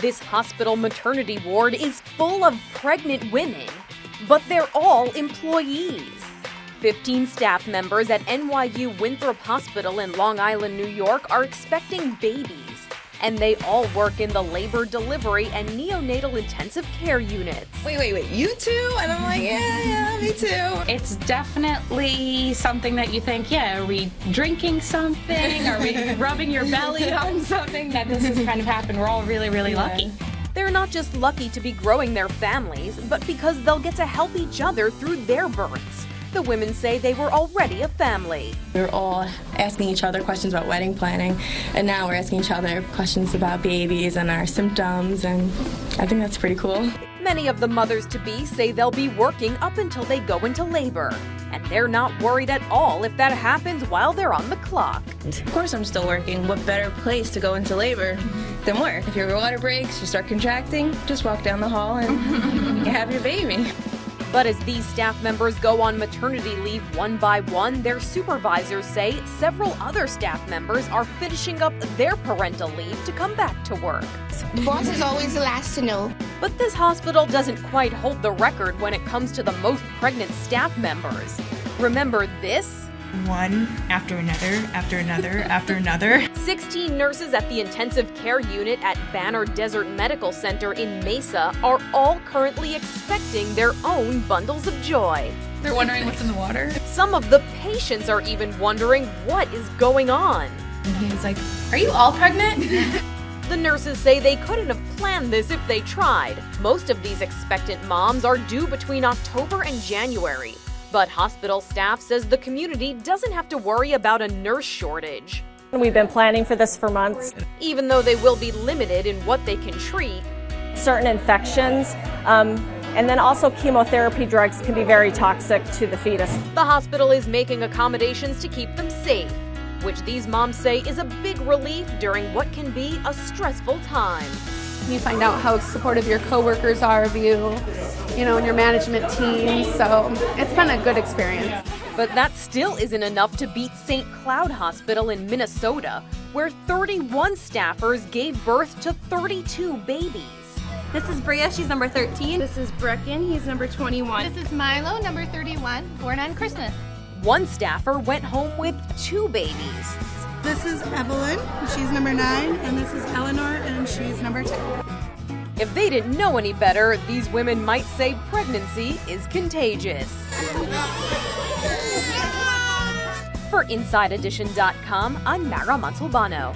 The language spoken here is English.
This hospital maternity ward is full of pregnant women, but they're all employees. 15 staff members at NYU Winthrop Hospital in Long Island, New York are expecting babies, and they all work in the labor, delivery, and neonatal intensive care units. Wait, you too? And I'm like, yeah, me too. It's definitely something that you think, yeah, are we drinking something? Are we rubbing your belly on something? That this has kind of happened. We're all really, really lucky. They're not just lucky to be growing their families, but because they'll get to help each other through their births. The women say they were already a family. We were all asking each other questions about wedding planning, and now we're asking each other questions about babies and our symptoms, and I think that's pretty cool. Many of the mothers-to-be say they'll be working up until they go into labor, and they're not worried at all if that happens while they're on the clock. Of course I'm still working. What better place to go into labor than work? If your water breaks, you start contracting, just walk down the hall and you have your baby. But as these staff members go on maternity leave one by one, their supervisors say several other staff members are finishing up their parental leave to come back to work. Boss is always the last to know. But this hospital doesn't quite hold the record when it comes to the most pregnant staff members. Remember this? One after another, after another, after another. 16 nurses at the intensive care unit at Banner Desert Medical Center in Mesa are all currently expecting their own bundles of joy. They're wondering what's in the water. Some of the patients are even wondering what is going on. And he was like, "Are you all pregnant?" The nurses say they couldn't have planned this if they tried. Most of these expectant moms are due between October and January. But hospital staff says the community doesn't have to worry about a nurse shortage. We've been planning for this for months. Even though they will be limited in what they can treat. Certain infections, and then also chemotherapy drugs can be very toxic to the fetus. The hospital is making accommodations to keep them safe, which these moms say is a big relief during what can be a stressful time. You find out how supportive your coworkers are of you, and your management team, so it's been a good experience. But that still isn't enough to beat St. Cloud Hospital in Minnesota, where 31 staffers gave birth to 32 babies. This is Bria, she's number 13. This is Brecken, he's number 21. This is Milo, number 31, born on Christmas. One staffer went home with 2 babies. This is Evelyn, she's number 9, and this is Eleanor, and she's number 10. If they didn't know any better, these women might say pregnancy is contagious. For InsideEdition.com, I'm Mara Montalbano.